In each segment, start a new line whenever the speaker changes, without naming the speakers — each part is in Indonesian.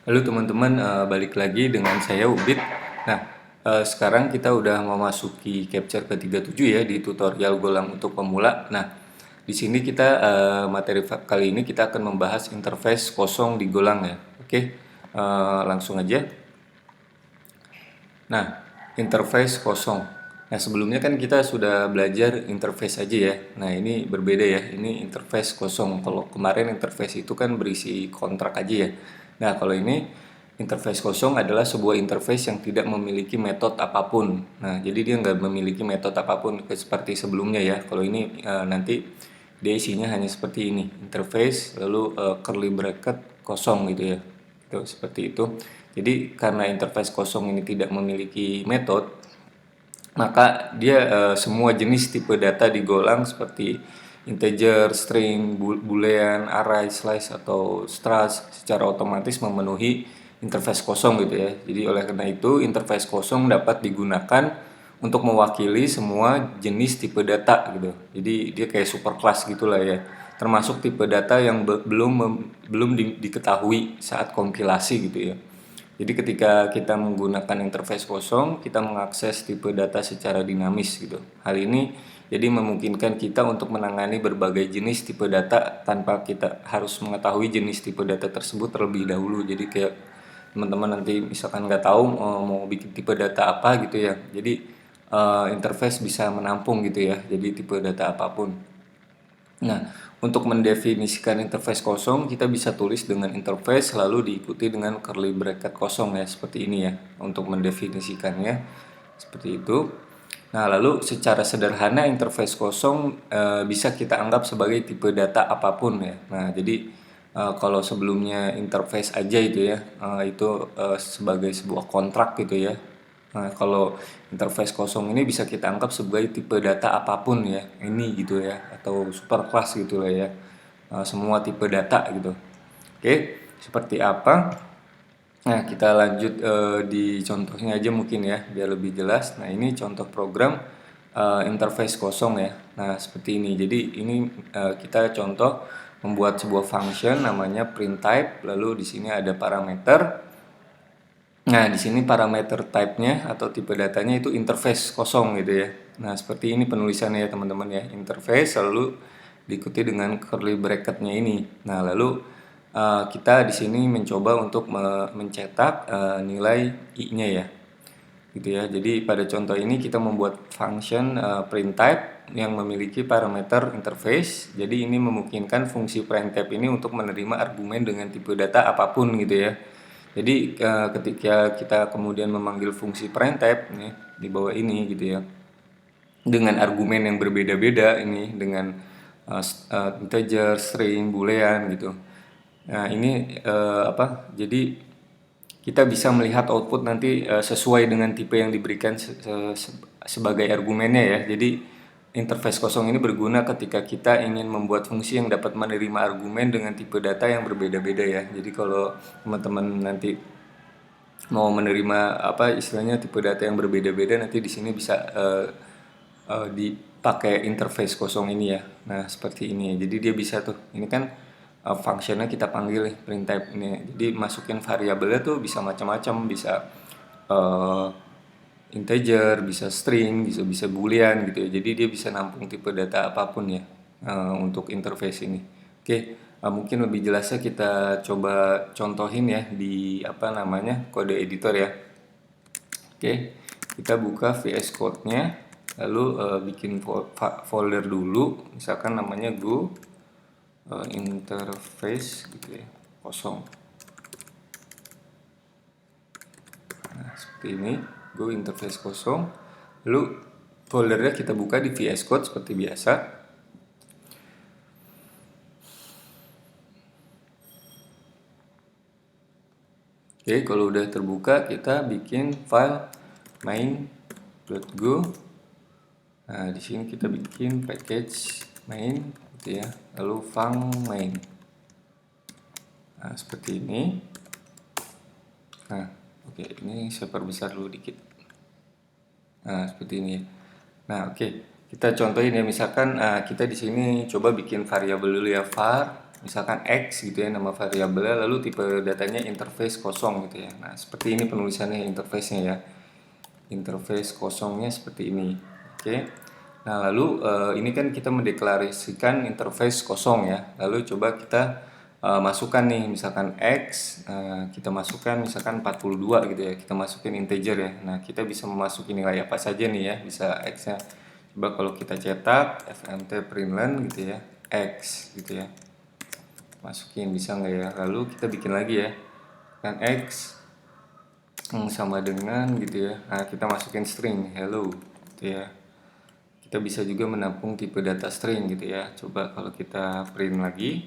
Halo teman-teman, balik lagi dengan saya Ubid. Nah, sekarang kita udah memasuki capture ke-37 ya di tutorial Golang untuk pemula. Nah, di sini kita kali ini kita akan membahas interface kosong di Golang ya. Oke, langsung aja. Nah, interface kosong. Nah, sebelumnya kan kita sudah belajar interface aja ya. Nah, ini berbeda ya. Ini interface kosong. Kalau kemarin interface itu kan berisi kontrak aja ya. Nah, kalau ini interface kosong adalah sebuah interface yang tidak memiliki metode apapun. Nah, jadi dia nggak memiliki metode apapun seperti sebelumnya ya. Kalau ini nanti dia isinya hanya seperti ini. Interface lalu curly bracket kosong gitu ya. Itu seperti itu. Jadi karena interface kosong ini tidak memiliki metode, maka dia semua jenis tipe data di Golang seperti integer, string, boolean, array, slice atau struct secara otomatis memenuhi interface kosong gitu ya. Jadi oleh karena itu interface kosong dapat digunakan untuk mewakili semua jenis tipe data gitu. Jadi dia kayak superclass gitulah ya. Termasuk tipe data yang belum diketahui saat kompilasi gitu ya. Jadi ketika kita menggunakan interface kosong, kita mengakses tipe data secara dinamis gitu. Hal ini jadi memungkinkan kita untuk menangani berbagai jenis tipe data tanpa kita harus mengetahui jenis tipe data tersebut terlebih dahulu. Jadi kayak teman-teman nanti misalkan nggak tahu mau bikin tipe data apa gitu ya. Jadi interface bisa menampung gitu ya. Jadi tipe data apapun. Nah, untuk mendefinisikan interface kosong, kita bisa tulis dengan interface lalu diikuti dengan curly bracket kosong ya, seperti ini ya, untuk mendefinisikannya seperti itu. Nah, lalu secara sederhana interface kosong bisa kita anggap sebagai tipe data apapun ya. Nah, jadi kalau sebelumnya interface aja itu ya, itu sebagai sebuah kontrak gitu ya. Nah, kalau interface kosong ini bisa kita anggap sebagai tipe data apapun ya, ini gitu ya, atau superclass gitu lah ya, semua tipe data gitu. Oke, seperti apa? Nah, kita lanjut di contohnya aja mungkin ya, biar lebih jelas. Nah, ini contoh program interface kosong ya. Nah, seperti ini. Jadi ini kita contoh membuat sebuah function namanya print type, lalu di sini ada parameter. Nah, di sini parameter type-nya atau tipe datanya itu interface kosong gitu ya. Nah, seperti ini penulisannya ya teman-teman ya. Interface lalu diikuti dengan curly bracket-nya ini. Nah, lalu kita di sini mencoba untuk mencetak nilai i-nya ya. Gitu ya. Jadi pada contoh ini kita membuat function print type yang memiliki parameter interface. Jadi ini memungkinkan fungsi print type ini untuk menerima argumen dengan tipe data apapun gitu ya. Jadi ketika kita kemudian memanggil fungsi printf nih di bawah ini gitu ya, dengan argumen yang berbeda-beda ini dengan integer, string, boolean gitu. Nah ini Jadi kita bisa melihat output nanti sesuai dengan tipe yang diberikan sebagai argumennya ya. Jadi interface kosong ini berguna ketika kita ingin membuat fungsi yang dapat menerima argumen dengan tipe data yang berbeda-beda ya. Jadi kalau teman-teman nanti mau menerima istilahnya tipe data yang berbeda-beda, nanti di sini bisa dipakai interface kosong ini ya. Nah seperti ini. Jadi dia bisa tuh. Ini kan functionnya kita panggil nih print type ini. Jadi masukin variabelnya tuh bisa macam-macam, bisa uh, integer, bisa string, bisa boolean gitu ya. Jadi dia bisa nampung tipe data apapun ya untuk interface ini. Oke, mungkin lebih jelasnya kita coba contohin ya di kode editor ya. Oke, kita buka VS Code-nya, lalu bikin folder dulu, misalkan namanya Go interface gitu ya, kosong. Nah, seperti ini, Go interface kosong. Lalu foldernya kita buka di VS Code seperti biasa. Oke, kalau udah terbuka kita bikin file main.go. Nah, di sini kita bikin package main gitu ya. Lalu main. Nah, seperti ini. Nah, oke, ini saya perbesar dulu dikit. Nah, seperti ini ya. Nah, oke. Kita contohin ya, misalkan kita di sini coba bikin variabel dulu ya, var. misalkan X gitu ya nama variabelnya, lalu tipe datanya interface kosong gitu ya. Nah, seperti ini penulisannya interface-nya ya. Interface kosongnya seperti ini. Oke. Nah, lalu ini kan kita mendeklarasikan interface kosong ya. Lalu coba kita masukkan nih misalkan X, kita masukkan misalkan 42 gitu ya. Kita masukin integer ya. Nah, kita bisa memasuki nilai apa saja nih ya. Bisa X-nya. Coba kalau kita cetak fmt println gitu ya. X gitu ya. Masukin bisa nggak ya? Lalu kita bikin lagi ya. Kan X sama dengan gitu ya. Nah, kita masukin string hello gitu ya. Kita bisa juga menampung tipe data string gitu ya. Coba kalau kita print lagi,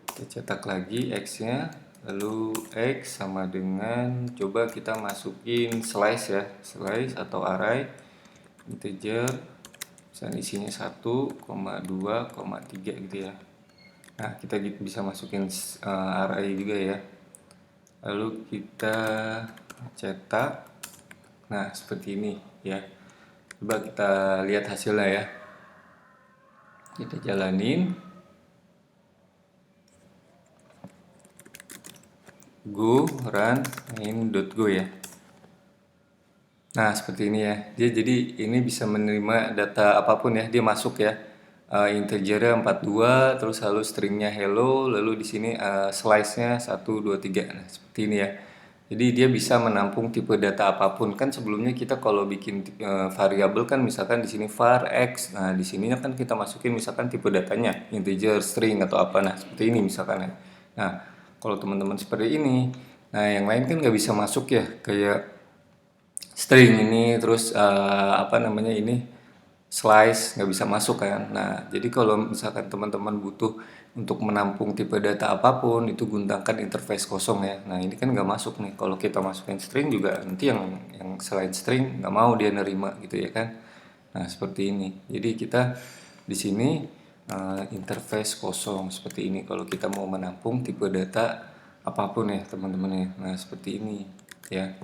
kita cetak lagi X-nya, lalu X sama dengan, coba kita masukin slice ya, slice atau array integer, misalnya isinya 1,2,3 gitu ya. Nah, kita bisa masukin array juga ya. Lalu kita cetak, nah seperti ini ya. Coba kita lihat hasilnya ya. Kita jalanin. Go run main.go ya. Nah, seperti ini ya. Dia jadi ini bisa menerima data apapun ya. Dia masuk ya. Integernya 42, terus lalu stringnya hello, lalu di sini slice-nya 1 2 3. Nah, seperti ini ya. Jadi dia bisa menampung tipe data apapun. Kan sebelumnya kita kalau bikin variabel kan misalkan di sini var x. Nah, di sininya kan kita masukin misalkan tipe datanya integer, string atau apa. Nah, seperti ini misalkan ya. Nah, kalau teman-teman seperti ini, nah yang lain kan nggak bisa masuk ya, kayak string ini terus apa namanya ini slice nggak bisa masuk kan. Nah, jadi kalau misalkan teman-teman butuh untuk menampung tipe data apapun itu gunakan interface kosong ya. Nah, ini kan nggak masuk nih. Kalau kita masukin string juga nanti yang selain string nggak mau dia nerima gitu ya kan. Nah, seperti ini. Jadi kita di sini interface kosong seperti ini kalau kita mau menampung tipe data apapun ya teman-teman ya. Nah, seperti ini ya.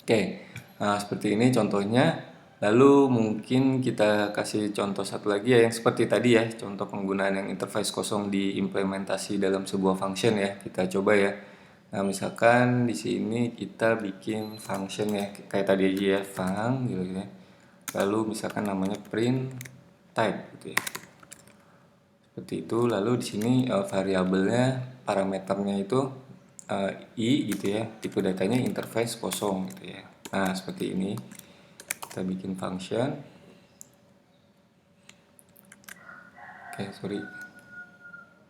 Oke, nah seperti ini contohnya. Lalu mungkin kita kasih contoh satu lagi ya yang seperti tadi ya, contoh penggunaan yang interface kosong diimplementasi dalam sebuah function ya. Kita coba ya. Nah, misalkan di sini kita bikin function ya, kayak tadi aja ya, fun gitu ya. Lalu misalkan namanya print type gitu ya. Seperti itu. Lalu di sini variabelnya parameternya itu i gitu ya. Tipe datanya interface kosong gitu ya. Nah, seperti ini. Kita bikin function. Oke, sorry.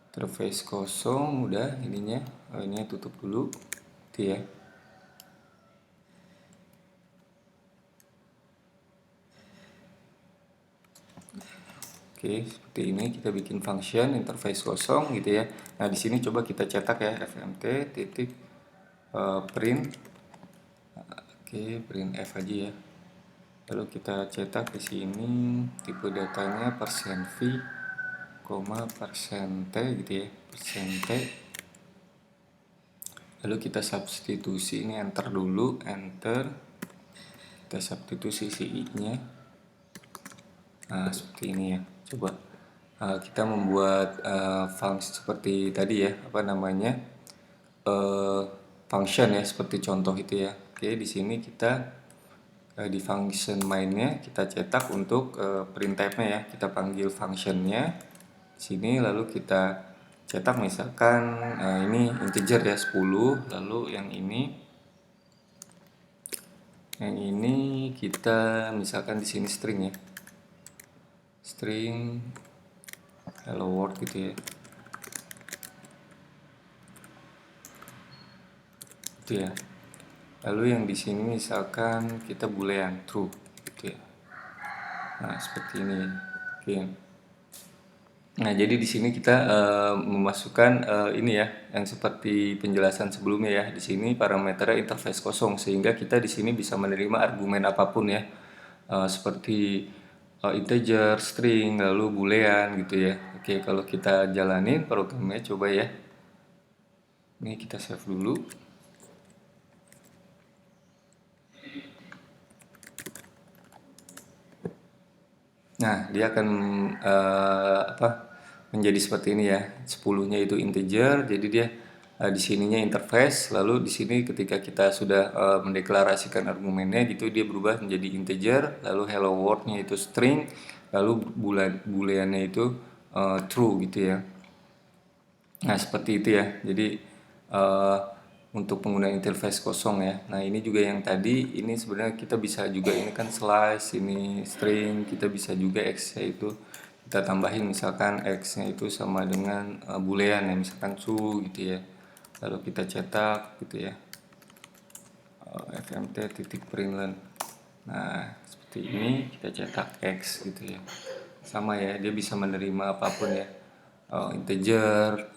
Interface kosong udah ininya. Ini tutup dulu. Itu ya. Oke, seperti ini kita bikin function interface kosong gitu ya. Nah, di sini coba kita cetak ya fmt titik print. Oke, print f aja ya. Lalu kita cetak di sini tipe datanya %v, %t gitu ya, %t. Lalu kita substitusi ini enter dulu, enter. Kita substitusi si i-nya. Nah, seperti ini ya. Coba kita membuat function seperti tadi ya, apa namanya? Function ya, seperti contoh itu ya. Oke, di sini kita di function mainnya kita cetak untuk print type-nya ya. Kita panggil functionnya di sini, lalu kita cetak misalkan ini integer ya 10, lalu yang ini kita misalkan di sini string ya. String hello world gitu ya. Itu ya. Lalu yang di sini misalkan kita boolean true gitu ya. Nah, seperti ini. Oke. Nah, jadi di sini kita memasukkan ini ya, yang seperti penjelasan sebelumnya ya. Di sini parameternya interface kosong sehingga kita di sini bisa menerima argumen apapun ya. Seperti integer, string, lalu boolean gitu ya. Oke, kalau kita jalanin programnya coba ya. Ini kita save dulu. Nah, dia akan menjadi seperti ini ya. 10-nya itu integer, jadi dia di sininya interface, lalu di sini ketika kita sudah mendeklarasikan argumennya gitu dia berubah menjadi integer, lalu hello world-nya itu string, lalu boolean-nya itu true gitu ya. Nah, seperti itu ya. Jadi eh, untuk penggunaan interface kosong ya. Nah, ini juga yang tadi ini sebenarnya kita bisa juga ini kan slice, ini string, kita bisa juga x-nya itu kita tambahin misalkan x-nya itu sama dengan boolean ya, misalkan true gitu ya. Lalu kita cetak gitu ya. fmt titik println. Nah, seperti ini kita cetak x gitu ya. Sama ya, dia bisa menerima apapun ya. Integer,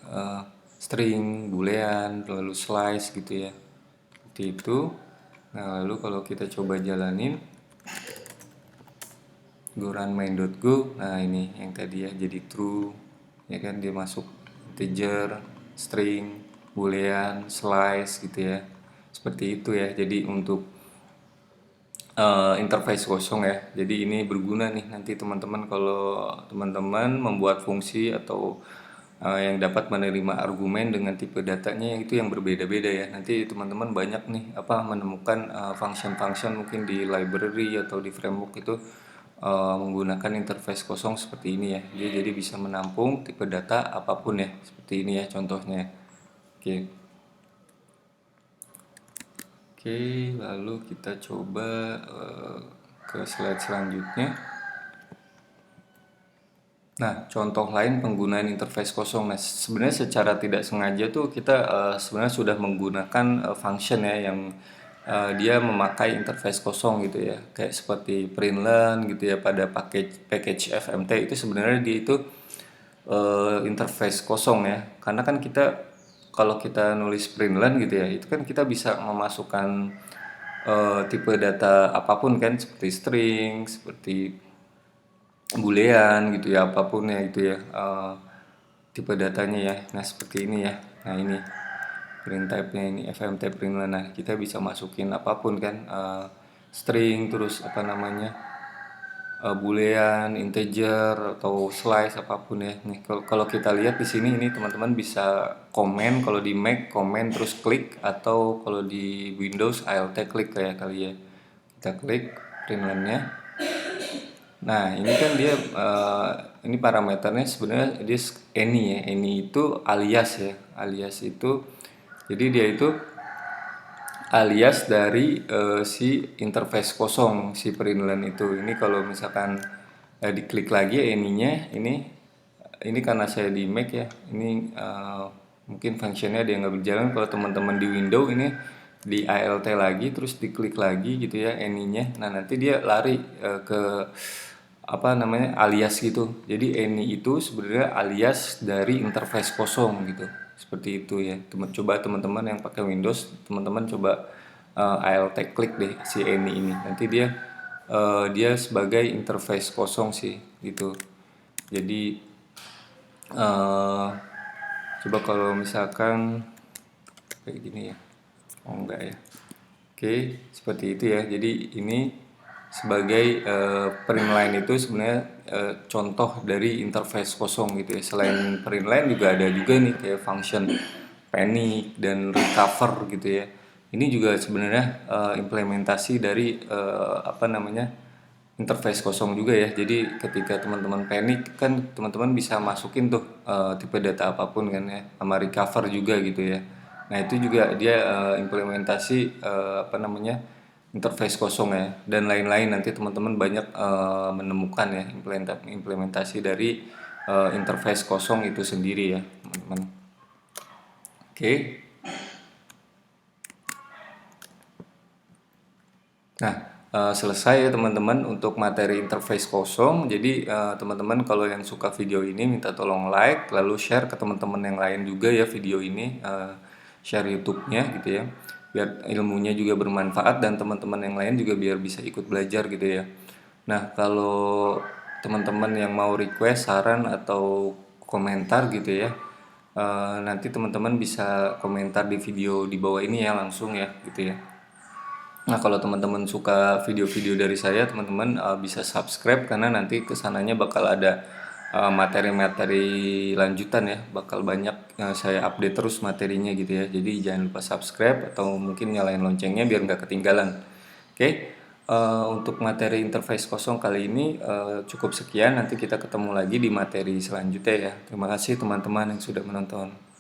string, boolean, lalu slice gitu ya. Seperti itu. Nah, lalu kalau kita coba jalanin go run main.go, nah ini yang tadi ya jadi true ya kan, dia masuk integer, string, boolean, slice gitu ya. Seperti itu ya. Jadi untuk interface kosong ya. Jadi ini berguna nih nanti teman-teman kalau teman-teman membuat fungsi atau yang dapat menerima argumen dengan tipe datanya itu yang berbeda-beda ya. Nanti teman-teman banyak nih apa menemukan function-function mungkin di library atau di framework itu menggunakan interface kosong seperti ini ya. Dia jadi bisa menampung tipe data apapun ya. Seperti ini ya contohnya. Oke. Oke, lalu kita coba ke slide selanjutnya. Nah, contoh lain penggunaan interface kosong. Nah, sebenarnya secara tidak sengaja tuh kita sebenarnya sudah menggunakan function ya yang dia memakai interface kosong gitu ya. Kayak seperti println gitu ya pada package fmt itu sebenarnya dia itu interface kosong ya. Karena kan kita kalau kita nulis println gitu ya, itu kan kita bisa memasukkan tipe data apapun kan, seperti string, seperti boolean gitu ya, apapun ya itu ya tipe datanya ya. Nah, seperti ini ya. Nah, ini print type-nya ini fmt println. Nah, kita bisa masukin apapun kan, string, terus apa namanya, boolean, integer atau slice apapun ya. Nih kalau kita lihat di sini ini teman-teman bisa komen, kalau di Mac komen terus klik, atau kalau di Windows alt klik kayak kali ya. Kita klik println-nya. Nah, ini kan dia ini parameternya sebenarnya dia any ya. Any itu alias ya. Alias itu jadi dia itu alias dari si interface kosong si println itu. Ini kalau misalkan diklik lagi any-nya ini karena saya di Mac ya. Ini mungkin functionnya dia nggak berjalan. Kalau teman-teman di Windows ini di alt lagi terus diklik lagi gitu ya any-nya. Nah, nanti dia lari ke apa namanya alias gitu. Jadi any itu sebenarnya alias dari interface kosong gitu. Seperti itu ya. Coba teman-teman yang pakai Windows, teman-teman coba alt klik deh si any ini. Nanti dia sebagai interface kosong sih gitu. Jadi coba kalau misalkan kayak gini ya. Oh enggak ya. Oke, seperti itu ya. Jadi ini sebagai println itu sebenarnya contoh dari interface kosong gitu ya. Selain println juga ada juga nih kayak function panic dan recover gitu ya. Ini juga sebenarnya implementasi dari apa namanya interface kosong juga ya. Jadi ketika teman-teman panic kan teman-teman bisa masukin tuh tipe data apapun kan ya, sama recover juga gitu ya. Nah, itu juga dia implementasi apa namanya interface kosong ya, dan lain-lain. Nanti teman-teman banyak menemukan ya implementasi dari interface kosong itu sendiri ya, teman-teman. Oke. Nah, selesai ya teman-teman untuk materi interface kosong. Jadi teman-teman kalau yang suka video ini minta tolong like, lalu share ke teman-teman yang lain juga ya video ini, share YouTube-nya gitu ya. Biar ilmunya juga bermanfaat dan teman-teman yang lain juga biar bisa ikut belajar gitu ya. Nah, kalau teman-teman yang mau request, saran atau komentar gitu ya, nanti teman-teman bisa komentar di video di bawah ini ya langsung ya gitu ya. Nah, kalau teman-teman suka video-video dari saya, teman-teman bisa subscribe karena nanti kesananya bakal ada materi-materi lanjutan ya, bakal banyak saya update terus materinya gitu ya. Jadi jangan lupa subscribe atau mungkin nyalain loncengnya biar nggak ketinggalan. Oke, untuk materi interface kosong kali ini cukup sekian. Nanti kita ketemu lagi di materi selanjutnya ya. Terima kasih teman-teman yang sudah menonton.